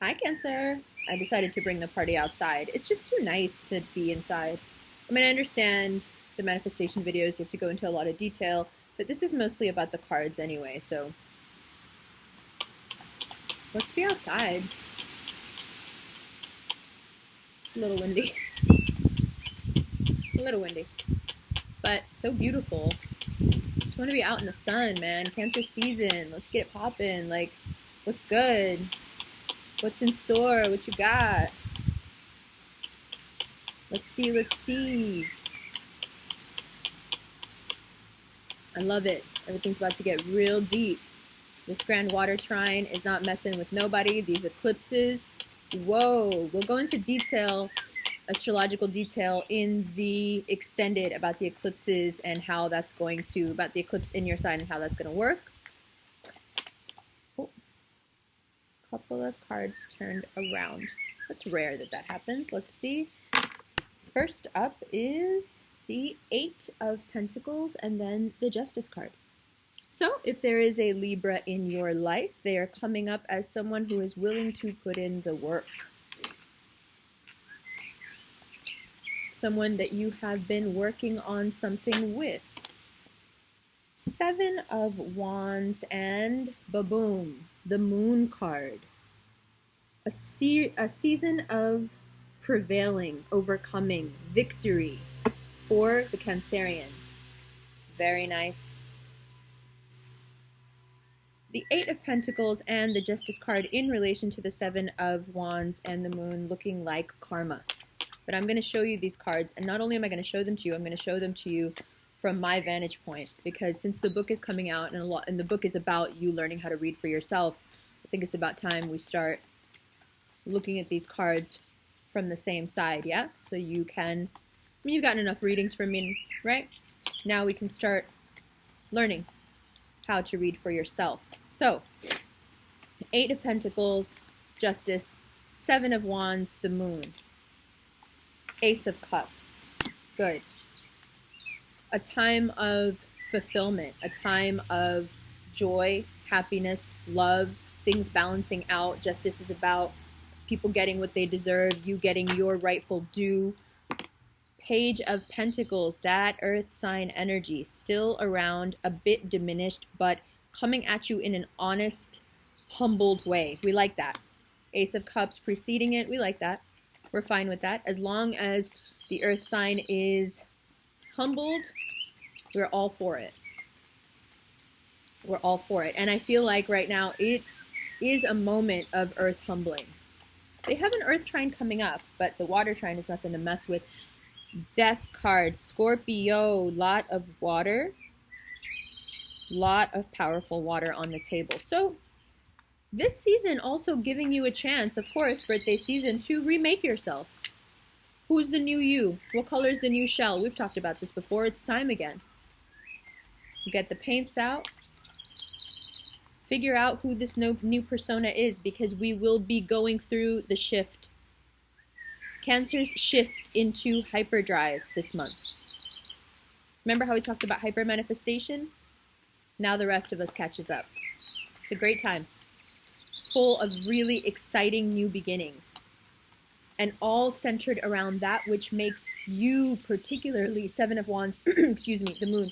Hi, Cancer. I decided to bring the party outside. It's just too nice to be inside. I mean, I understand the manifestation videos, you have to go into a lot of detail, but this is mostly about the cards anyway, so let's be outside. It's a little windy. A little windy, but so beautiful. Just want to be out in the sun, man. Cancer season. Let's get it popping. Like, what's good? What's in store? What you got? Let's see, let's see. I love it. Everything's about to get real deep. This grand water trine is not messing with nobody. These eclipses. Whoa. We'll go into detail, astrological detail in the extended about the eclipses and how that's going to, about the eclipse in your sign and how that's going to work. Oh. Couple of cards turned around. That's rare that that happens. Let's see. First up is the Eight of Pentacles and then the Justice card. So if there is a Libra in your life, they are coming up as someone who is willing to put in the work. Someone that you have been working on something with. Seven of Wands and ba-boom, the Moon card. A season of prevailing, overcoming, victory for the Cancerian. Very nice. The Eight of Pentacles and the Justice card in relation to the Seven of Wands and the Moon looking like karma. But I'm going to show you these cards, and not only am I going to show them to you, I'm going to show them to you from my vantage point, because since the book is coming out and the book is about you learning how to read for yourself, I think it's about time we start looking at these cards from the same side, yeah? So you can, I mean, you've gotten enough readings from me, right? Now we can start learning how to read for yourself. So, Eight of Pentacles, Justice, Seven of Wands, the Moon. Ace of Cups, good. A time of fulfillment, a time of joy, happiness, love, things balancing out. Justice is about people getting what they deserve, you getting your rightful due. Page of Pentacles, that earth sign energy, still around, a bit diminished, but coming at you in an honest, humbled way. We like that. Ace of Cups preceding it, we like that. We're fine with that. As long as the earth sign is humbled, we're all for it. We're all for it. And I feel like right now it is a moment of earth humbling. They have an earth trine coming up, but the water trine is nothing to mess with. Death card, Scorpio, lot of water, lot of powerful water on the table. So this season also giving you a chance, of course, birthday season, to remake yourself. Who's the new you? What color is the new shell? We've talked about this before. It's time again. Get the paints out. Figure out who this new persona is, because we will be going through the shift. Cancer's shift into hyperdrive this month. Remember how we talked about hyper manifestation? Now the rest of us catches up. It's a great time. Full of really exciting new beginnings. And all centered around that which makes you, particularly Seven of Wands, excuse me, the Moon,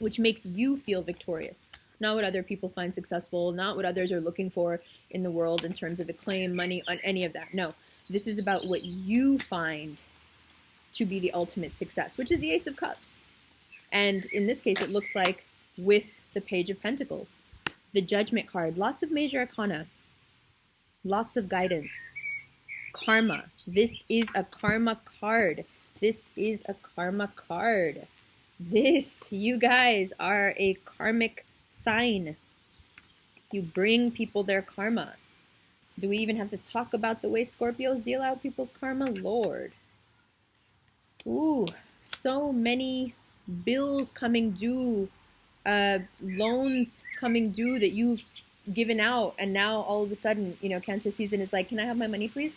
which makes you feel victorious. Not what other people find successful, not what others are looking for in the world in terms of acclaim, money, on any of that. No, this is about what you find to be the ultimate success, which is the Ace of Cups. And in this case, it looks like with the Page of Pentacles. The Judgment card, lots of major arcana, lots of guidance. Karma, this is a karma card. This is a karma card. This, you guys are a karmic sign. You bring people their karma. Do we even have to talk about the way Scorpios deal out people's karma? Lord. Ooh, so many bills coming due, loans coming due that you've given out, and now all of a sudden, you know, Cancer season is like, can I have my money, please?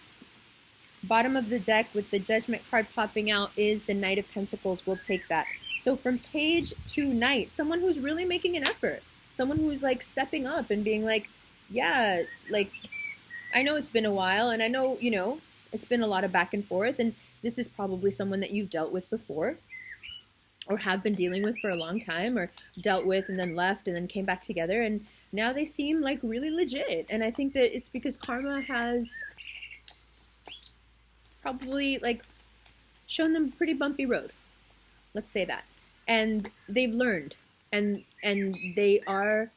Bottom of the deck with the Judgment card popping out is the Knight of Pentacles. We'll take that. So from page to knight, someone who's really making an effort. Someone who's like stepping up and being like, yeah, like I know it's been a while, and I know, it's been a lot of back and forth, and this is probably someone that you've dealt with before, or have been dealing with for a long time, or dealt with and then left and then came back together, and now they seem like really legit. And I think that it's because karma has probably like shown them a pretty bumpy road. Let's say that. And they've learned, and they are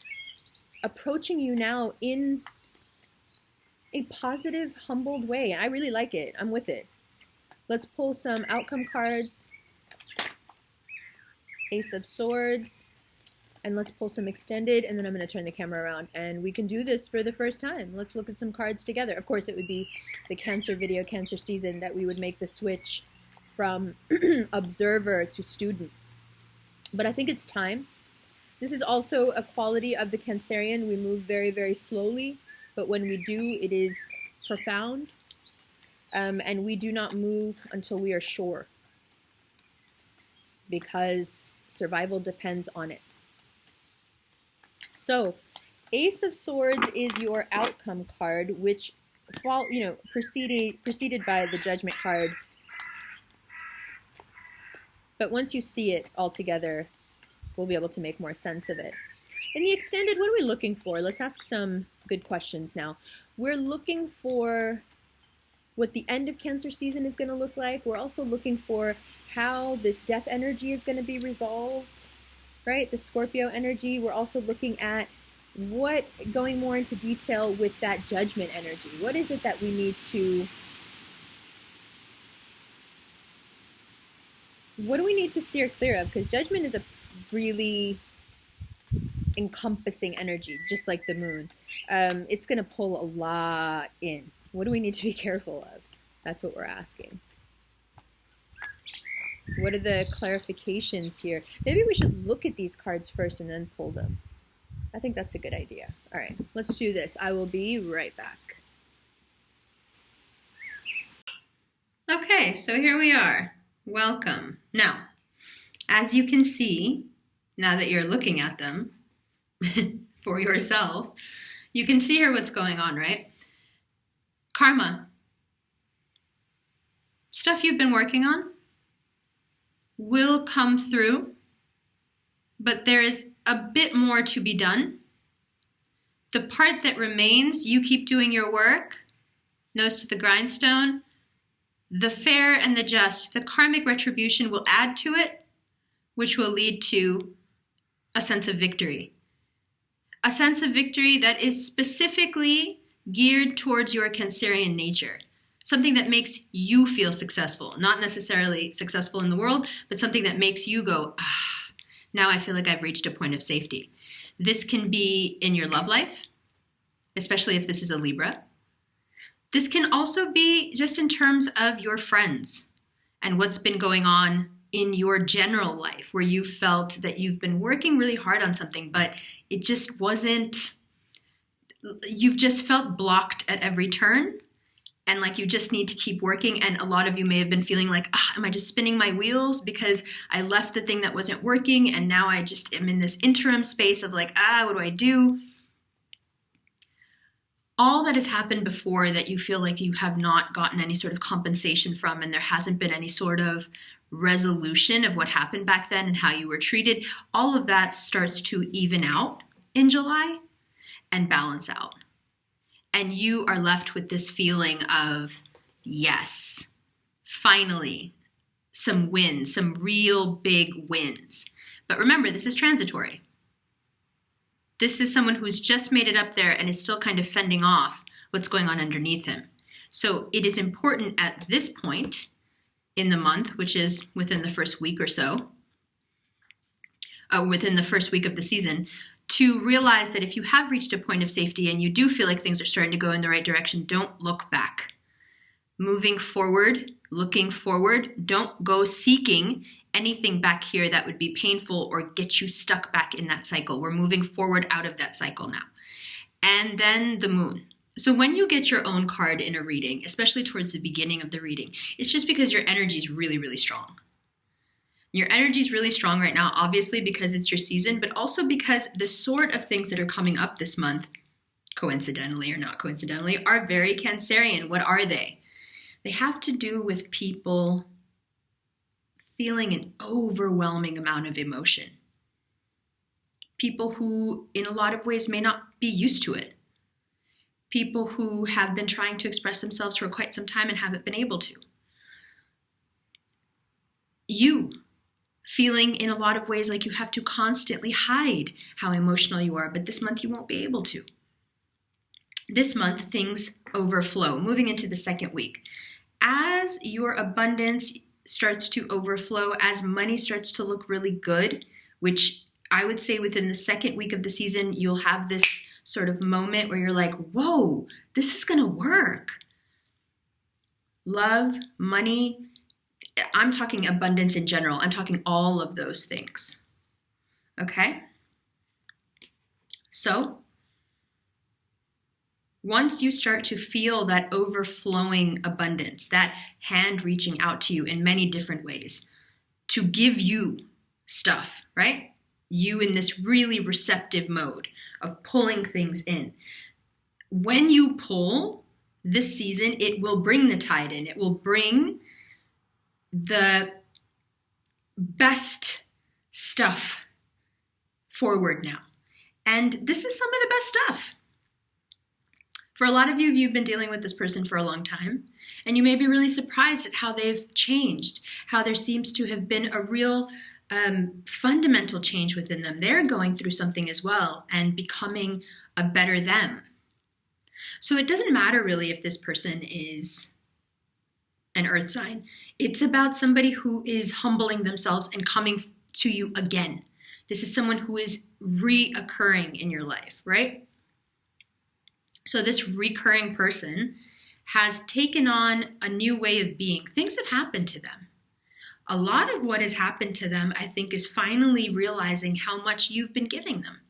approaching you now in a positive, humbled way. I really like it. I'm with it. Let's pull some outcome cards. Ace of Swords. And let's pull some extended, and then I'm going to turn the camera around, and we can do this for the first time. Let's look at some cards together. Of course, it would be the Cancer video, Cancer season, that we would make the switch from observer to student. But I think it's time. This is also a quality of the Cancerian. We move very, very slowly, but when we do, it is profound. And we do not move until we are sure, because survival depends on it. So, Ace of Swords is your outcome card, which preceded by the Judgment card. But once you see it all together, we'll be able to make more sense of it. In the extended, what are we looking for? Let's ask some good questions now. We're looking for what the end of Cancer season is going to look like. We're also looking for how this death energy is going to be resolved, right? The Scorpio energy. We're also looking at going more into detail with that Judgment energy. What is it that we need to, what do we need to steer clear of? Because Judgment is a really encompassing energy, just like the moon. It's going to pull a lot in. What do we need to be careful of? That's what we're asking. What are the clarifications here? Maybe we should look at these cards first and then pull them. I think that's a good idea. All right, let's do this. I will be right back. Okay, so here we are. Welcome. Now, as you can see, now that you're looking at them for yourself, you can see here what's going on, right? Karma. Stuff you've been working on will come through, but there is a bit more to be done. The part that remains, you keep doing your work, nose to the grindstone. The fair and the just, the karmic retribution will add to it, which will lead to a sense of victory. A sense of victory that is specifically geared towards your Cancerian nature. Something that makes you feel successful, not necessarily successful in the world, but something that makes you go, ah, now I feel like I've reached a point of safety. This can be in your love life, especially if this is a Libra. This can also be just in terms of your friends and what's been going on in your general life, where you felt that you've been working really hard on something, but it just wasn't, you've just felt blocked at every turn. And like you just need to keep working. And a lot of you may have been feeling like, am I just spinning my wheels because I left the thing that wasn't working and now I just am in this interim space of like, what do I do? All that has happened before that you feel like you have not gotten any sort of compensation from, and there hasn't been any sort of resolution of what happened back then and how you were treated, all of that starts to even out in July and balance out. And you are left with this feeling of, yes, finally, some wins, some real big wins. But remember, this is transitory. This is someone who's just made it up there and is still kind of fending off what's going on underneath him. So it is important at this point in the month, which is within the first week or so, within the first week of the season, to realize that if you have reached a point of safety and you do feel like things are starting to go in the right direction, don't look back. Moving forward, looking forward, don't go seeking anything back here that would be painful or get you stuck back in that cycle. We're moving forward out of that cycle now. And then the moon. So when you get your own card in a reading, especially towards the beginning of the reading, it's just because your energy is really, really strong. Your energy is really strong right now, obviously because it's your season, but also because the sort of things that are coming up this month coincidentally or not coincidentally, are very Cancerian. What are they? They have to do with people feeling an overwhelming amount of emotion. People who, in a lot of ways, may not be used to it. People who have been trying to express themselves for quite some time and haven't been able to. You, feeling in a lot of ways like you have to constantly hide how emotional you are, but this month you won't be able to. This month, things overflow, moving into the second week. As your abundance starts to overflow, as money starts to look really good, which I would say within the second week of the season, you'll have this sort of moment where you're like, whoa, this is going to work. Love, money, I'm talking abundance in general. I'm talking all of those things. Okay? So, once you start to feel that overflowing abundance, that hand reaching out to you in many different ways to give you stuff, right? You in this really receptive mode of pulling things in. When you pull this season, it will bring the tide in. It will bring the best stuff forward now. And this is some of the best stuff. For a lot of you, you've been dealing with this person for a long time, and you may be really surprised at how they've changed, how there seems to have been a real fundamental change within them. They're going through something as well and becoming a better them. So it doesn't matter really if this person is an earth sign. It's about somebody who is humbling themselves and coming to you again. This is someone who is reoccurring in your life, right? So this recurring person has taken on a new way of being. Things have happened to them. A lot of what has happened to them, I think, is finally realizing how much you've been giving them.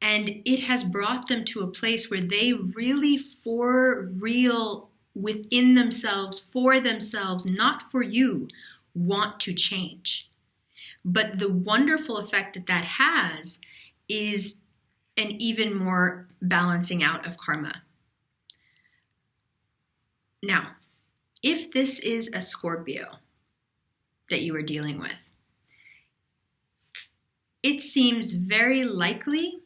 And it has brought them to a place where they really, for real, within themselves, for themselves, not for you, want to change. But the wonderful effect that that has is an even more balancing out of karma. Now, if this is a Scorpio that you are dealing with, it seems very likely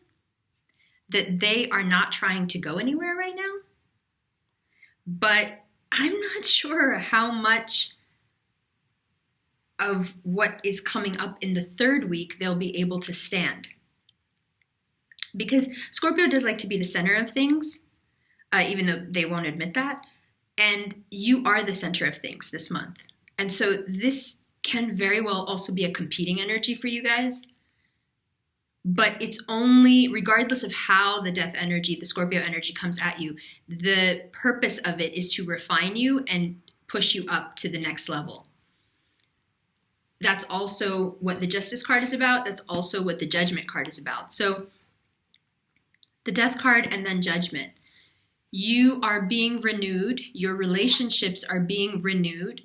that they are not trying to go anywhere right now. But I'm not sure how much of what is coming up in the third week they'll be able to stand. Because Scorpio does like to be the center of things, even though they won't admit that. And you are the center of things this month. And so this can very well also be a competing energy for you guys. But it's only, regardless of how the death energy, the Scorpio energy comes at you, the purpose of it is to refine you and push you up to the next level. That's also what the Justice card is about. That's also what the Judgment card is about. So the Death card and then Judgment. You are being renewed. Your relationships are being renewed.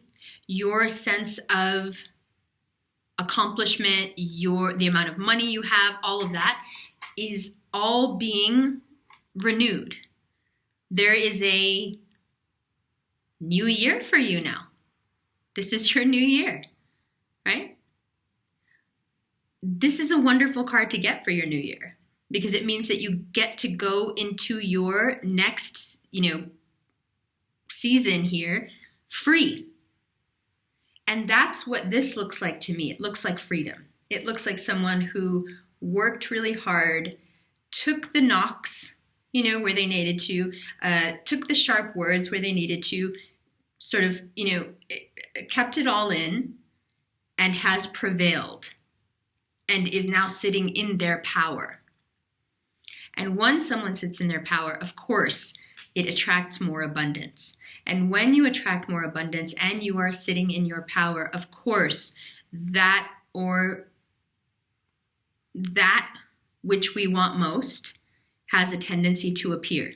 Your sense of accomplishment, the amount of money you have, all of that is all being renewed. There is a new year for you now. This is your new year, right? This is a wonderful card to get for your new year because it means that you get to go into your next, season here free. And that's what this looks like to me. It looks like freedom. It looks like someone who worked really hard, took the knocks, where they needed to, took the sharp words where they needed to, sort of, kept it all in and has prevailed and is now sitting in their power. And when someone sits in their power, of course, it attracts more abundance. And when you attract more abundance and you are sitting in your power, of course, that which we want most has a tendency to appear.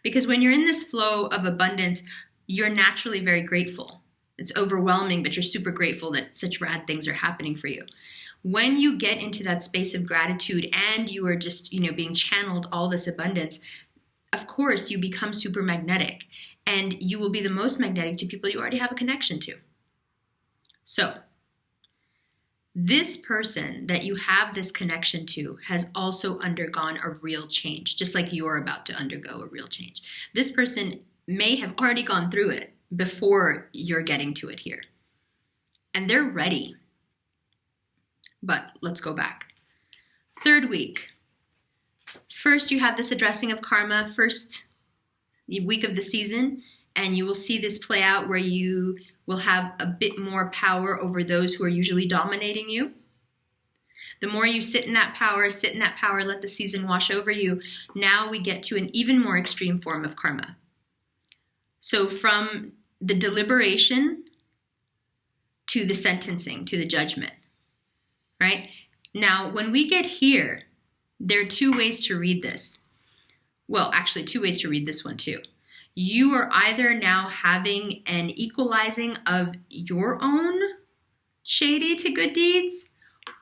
Because when you're in this flow of abundance, you're naturally very grateful. It's overwhelming, but you're super grateful that such rad things are happening for you. When you get into that space of gratitude and you are just, being channeled all this abundance, of course, you become super magnetic, and you will be the most magnetic to people you already have a connection to. So, this person that you have this connection to has also undergone a real change, just like you're about to undergo a real change. This person may have already gone through it before you're getting to it here, and they're ready. But let's go back. Third week. First, you have this addressing of karma, first week of the season, and you will see this play out where you will have a bit more power over those who are usually dominating you. The more you sit in that power, let the season wash over you. Now we get to an even more extreme form of karma. So from the deliberation to the sentencing, to the judgment, right? Now, when we get here, there are two ways to read this. Well, actually, two ways to read this one too. You are either now having an equalizing of your own shady to good deeds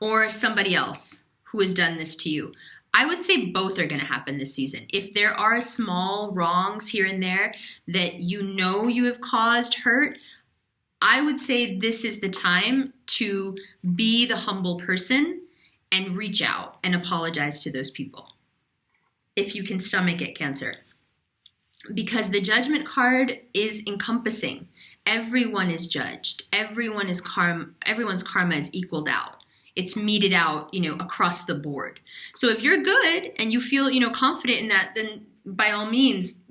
or somebody else who has done this to you. I would say both are going to happen this season. If there are small wrongs here and there that you have caused hurt, I would say this is the time to be the humble person and reach out and apologize to those people, if you can stomach it, Cancer. Because the judgment card is encompassing. Everyone is judged. Everyone's karma is equaled out. It's meted out, across the board. So if you're good and you feel, confident in that, then by all means,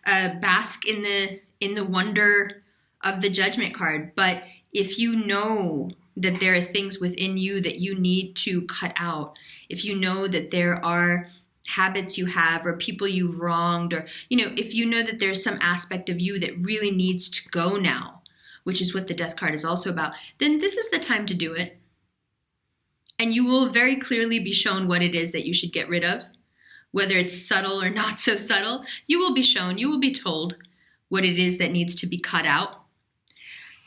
bask in the wonder of the judgment card. But if you know that there are things within you that you need to cut out, if you know that there are habits you have or people you wronged, or if you know that there's some aspect of you that really needs to go now, which is what the death card is also about, then this is the time to do it. And you will very clearly be shown what it is that you should get rid of. Whether it's subtle or not so subtle, you will be shown, you will be told what it is that needs to be cut out.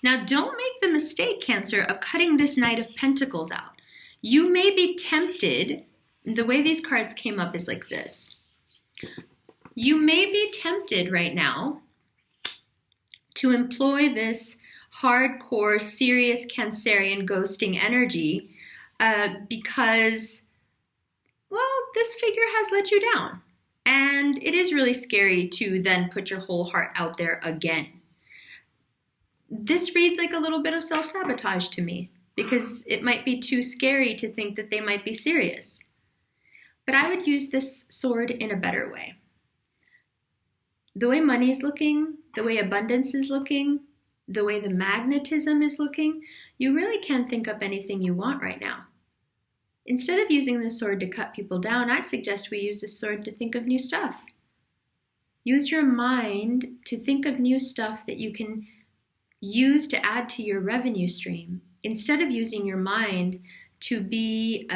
Now, don't make the mistake, Cancer, of cutting this Knight of Pentacles out. You may be tempted. The way these cards came up is like this. You may be tempted right now to employ this hardcore, serious Cancerian ghosting energy because, well, this figure has let you down. And it is really scary to then put your whole heart out there again. This reads like a little bit of self-sabotage to me because it might be too scary to think that they might be serious. But I would use this sword in a better way. The way money is looking, the way abundance is looking, the way the magnetism is looking, you really can't think up anything you want right now. Instead of using this sword to cut people down, I suggest we use this sword to think of new stuff. Use your mind to think of new stuff that you can use to add to your revenue stream, instead of using your mind to be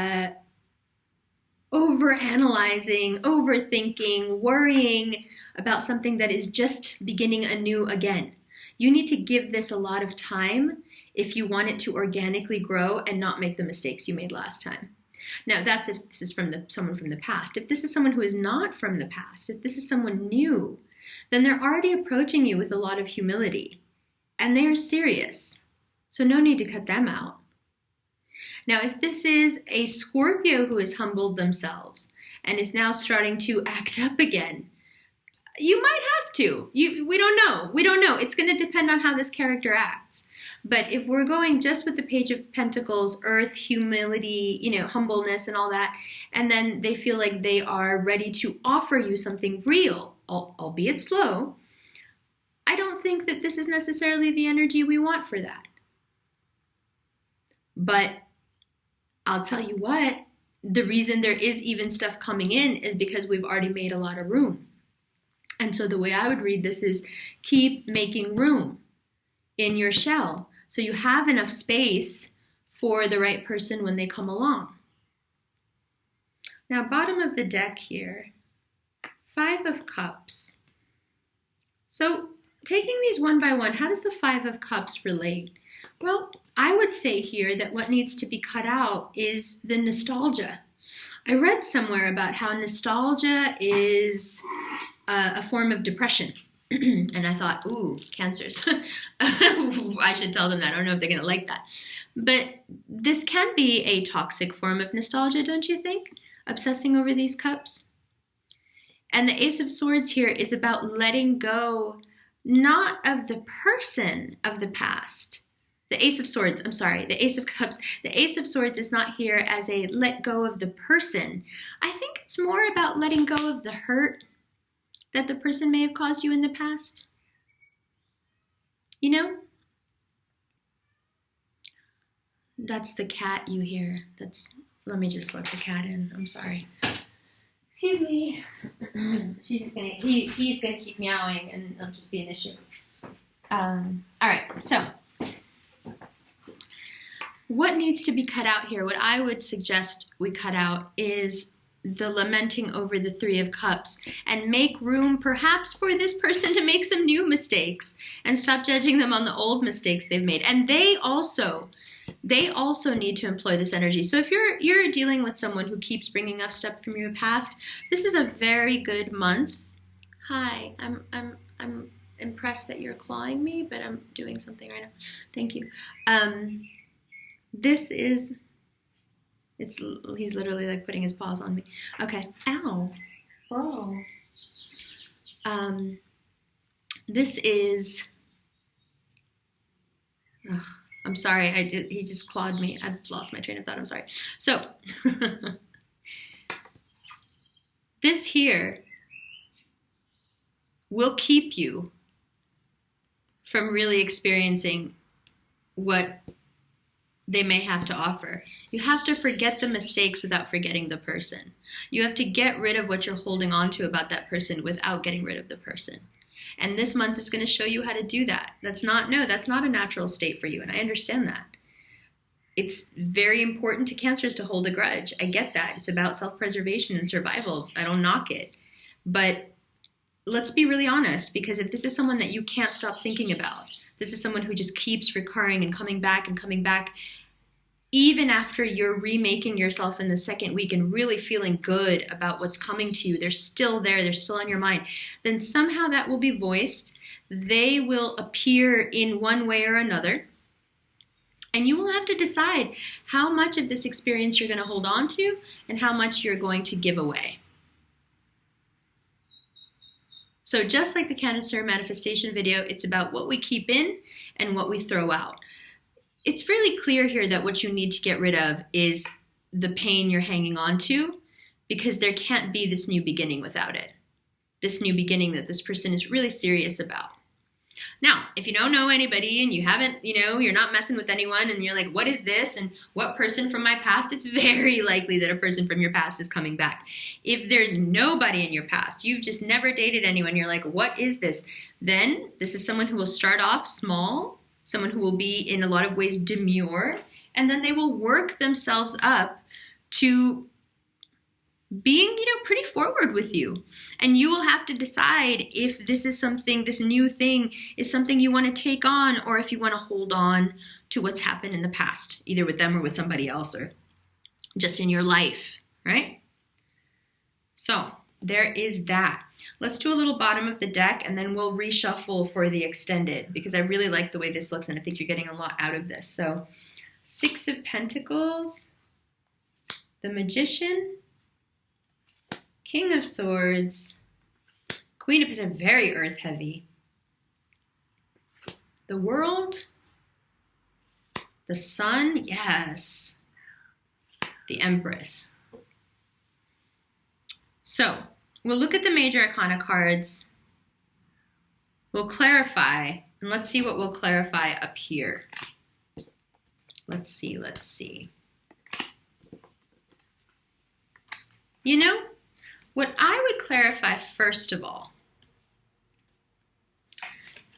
overanalyzing, overthinking, worrying about something that is just beginning anew again. You need to give this a lot of time if you want it to organically grow and not make the mistakes you made last time. Now, that's if this is from someone from the past. If this is someone who is not from the past, if this is someone new, then they're already approaching you with a lot of humility. And they are serious, so no need to cut them out. Now, if this is a Scorpio who has humbled themselves and is now starting to act up again, you might have to. We don't know. We don't know. It's going to depend on how this character acts. But if we're going just with the Page of Pentacles, earth, humility, humbleness and all that, and then they feel like they are ready to offer you something real, albeit slow, I don't think that this is necessarily the energy we want for that. But I'll tell you what, the reason there is even stuff coming in is because we've already made a lot of room. And so the way I would read this is keep making room in your shell so you have enough space for the right person when they come along. Now, bottom of the deck here, 5 of Cups. So taking these one by one, how does the 5 of Cups relate? Well, I would say here that what needs to be cut out is the nostalgia. I read somewhere about how nostalgia is a form of depression. And I thought, ooh, cancers. I should tell them that. I don't know if they're going to like that. But this can be a toxic form of nostalgia, don't you think? Obsessing over these cups. And the Ace of Swords here is about letting go, not of the person of the past. The Ace of Swords, I'm sorry, the Ace of Cups. The Ace of Swords is not here as a let go of the person. I think it's more about letting go of the hurt that the person may have caused you in the past. You know? That's the cat you hear. Let me just let the cat in. I'm sorry. Excuse me. He's gonna keep meowing and it'll just be an issue. All right, so what needs to be cut out here? What I would suggest we cut out is the lamenting over the Three of Cups and make room perhaps for this person to make some new mistakes and stop judging them on the old mistakes they've made. And they also need to employ this energy. So if you're dealing with someone who keeps bringing up stuff from your past, this is a very good month. Hi, I'm impressed that you're clawing me, but I'm doing something right now. Thank you. He's literally like putting his paws on me. Okay. Ow. Bro. This is, I'm sorry, he just clawed me. I've lost my train of thought, I'm sorry. So, this here will keep you from really experiencing what they may have to offer. You have to forget the mistakes without forgetting the person. You have to get rid of what you're holding on to about that person without getting rid of the person. And this month is going to show you how to do that. That's not a natural state for you, and I understand that. It's very important to Cancers to hold a grudge. I get that. It's about self-preservation and survival. I don't knock it. But let's be really honest, because if this is someone that you can't stop thinking about, this is someone who just keeps recurring and coming back, even after you're remaking yourself in the second week and really feeling good about what's coming to you, they're still there, they're still on your mind, then somehow that will be voiced. They will appear in one way or another. And you will have to decide how much of this experience you're going to hold on to and how much you're going to give away. So just like the Cancer manifestation video, it's about what we keep in and what we throw out. It's really clear here that what you need to get rid of is the pain you're hanging on to, because there can't be this new beginning without it. This new beginning that this person is really serious about. Now, if you don't know anybody and you haven't, you're not messing with anyone and you're like, what is this? And what person from my past? It's very likely that a person from your past is coming back. If there's nobody in your past, you've just never dated anyone, you're like, what is this? Then this is someone who will start off small, someone who will be in a lot of ways demure, and then they will work themselves up to being, pretty forward with you. And you will have to decide if this new thing is something you want to take on, or if you want to hold on to what's happened in the past, either with them or with somebody else, or just in your life, right? So there is that. Let's do a little bottom of the deck, and then we'll reshuffle for the extended, because I really like the way this looks, and I think you're getting a lot out of this. So Six of Pentacles, the Magician, King of Swords, Queen of Pentacles, very earth heavy, the World, the Sun, yes, the Empress. So we'll look at the major arcana cards, we'll clarify, and let's see what we'll clarify up here. Let's see. What I would clarify first of all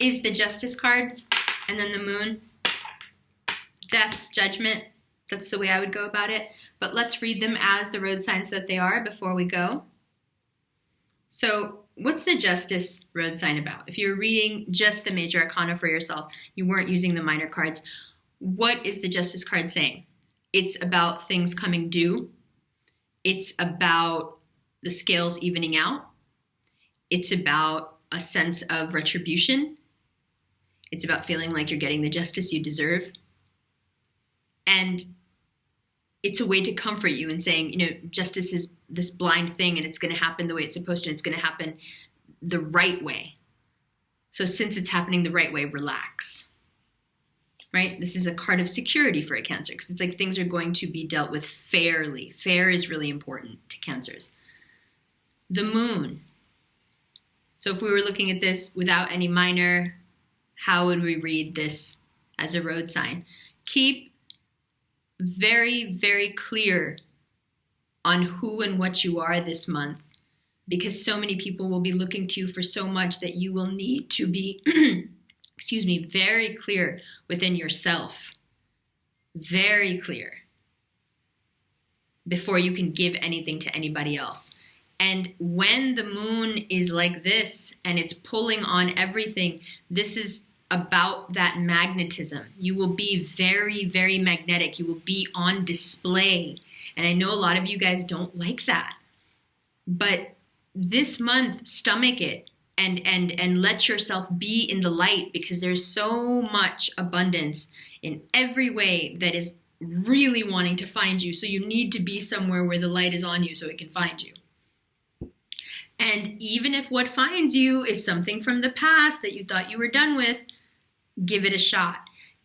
is the Justice card, and then the Moon, Death, Judgment. That's the way I would go about it. But let's read them as the road signs that they are before we go. So what's the Justice road sign about? If you're reading just the major arcana for yourself, you weren't using the minor cards, what is the Justice card saying? It's about things coming due. It's about the scales evening out. It's about a sense of retribution. It's about feeling like you're getting the justice you deserve. And it's a way to comfort you and saying, you know, justice is this blind thing and it's going to happen the way it's supposed to, and it's going to happen the right way. So since it's happening the right way, relax. Right? This is a card of security for a Cancer because it's like things are going to be dealt with fairly. Fair is really important to Cancers. The Moon. So if we were looking at this without any minor, how would we read this as a road sign? Keep very, very clear on who and what you are this month, because so many people will be looking to you for so much that you will need to be excuse me, very clear within yourself. Very clear before you can give anything to anybody else. And when the moon is like this and it's pulling on everything, this is about that magnetism. You will be very, very magnetic. You will be on display. And I know a lot of you guys don't like that. But this month, stomach it. And let yourself be in the light, because there's so much abundance in every way that is really wanting to find you. So you need to be somewhere where the light is on you so it can find you. And even if what finds you is something from the past that you thought you were done with, give it a shot.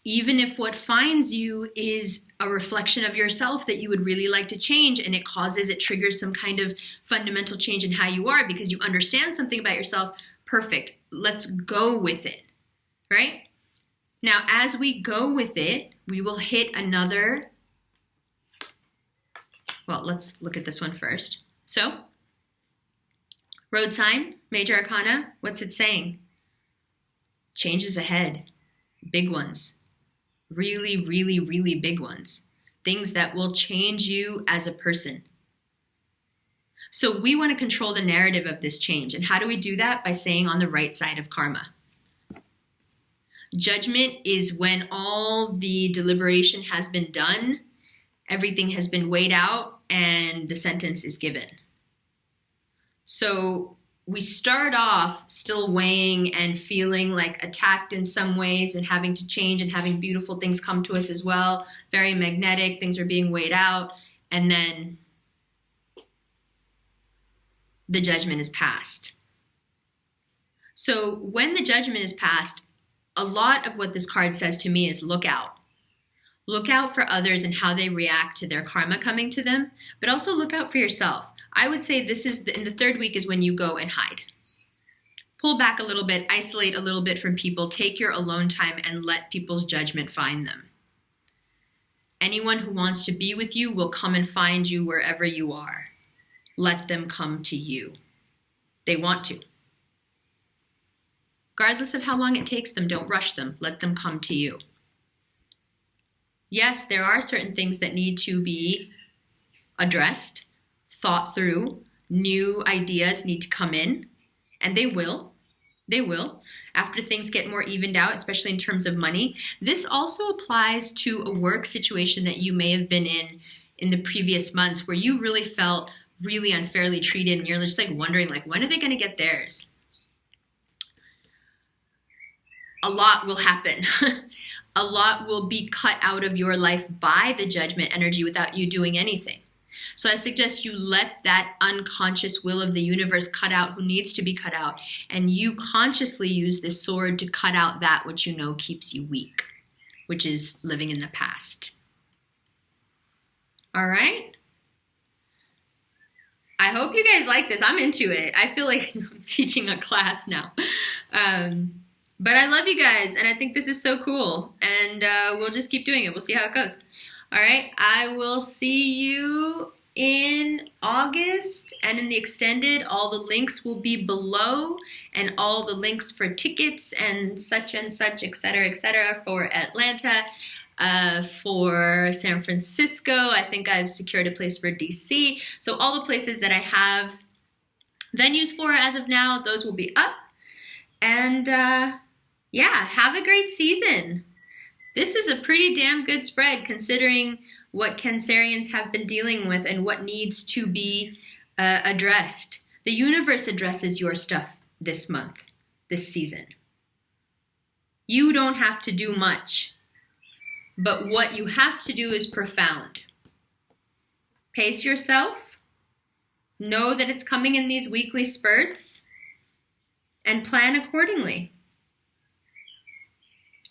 Even if what finds you is a reflection of yourself that you would really like to change, and it triggers some kind of fundamental change in how you are because you understand something about yourself, perfect. Let's go with it, right? Now, as we go with it, we will hit another, well, let's look at this one first. So, road sign, major arcana, what's it saying? Changes ahead, big ones. Really, really, really big ones. Things that will change you as a person. So we want to control the narrative of this change. And how do we do that? By staying on the right side of karma. Judgment is when all the deliberation has been done, everything has been weighed out, and the sentence is given. So we start off still weighing and feeling like attacked in some ways and having to change and having beautiful things come to us as well. Very magnetic, things are being weighed out, and then the judgment is passed. So when the judgment is passed, a lot of what this card says to me is look out. Look out for others and how they react to their karma coming to them, but also look out for yourself. I would say this is in the third week is when you go and hide. Pull back a little bit, isolate a little bit from people, take your alone time and let people's judgment find them. Anyone who wants to be with you will come and find you wherever you are. Let them come to you. They want to. Regardless of how long it takes them, don't rush them. Let them come to you. Yes, there are certain things that need to be addressed, thought through. New ideas need to come in, and they will. They will, after things get more evened out, especially in terms of money. This also applies to a work situation that you may have been in the previous months where you really felt really unfairly treated and you're just like wondering, like, when are they going to get theirs? A lot will happen. A lot will be cut out of your life by the judgment energy without you doing anything. So I suggest you let that unconscious will of the universe cut out who needs to be cut out, and you consciously use this sword to cut out that which you know keeps you weak, which is living in the past. All right? I hope you guys like this. I'm into it. I feel like I'm teaching a class now. But I love you guys, and I think this is so cool. And we'll just keep doing it. We'll see how it goes. All right? I will see you in August and in the extended. All the links will be below, and all the links for tickets and such, etc., for Atlanta, for San Francisco. I think I've secured a place for DC. So all the places that I have venues for as of now, those will be up. And yeah, have a great season. This is a pretty damn good spread considering what Cancerians have been dealing with and what needs to be addressed. The universe addresses your stuff this month, this season. You don't have to do much, but what you have to do is profound. Pace yourself, know that it's coming in these weekly spurts, and plan accordingly.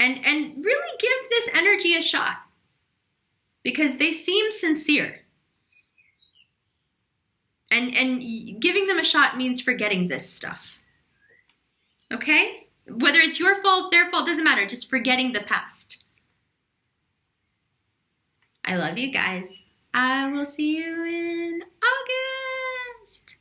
And really give this energy a shot, because they seem sincere. And giving them a shot means forgetting this stuff. Okay? Whether it's your fault, their fault, doesn't matter. Just forgetting the past. I love you guys. I will see you in August.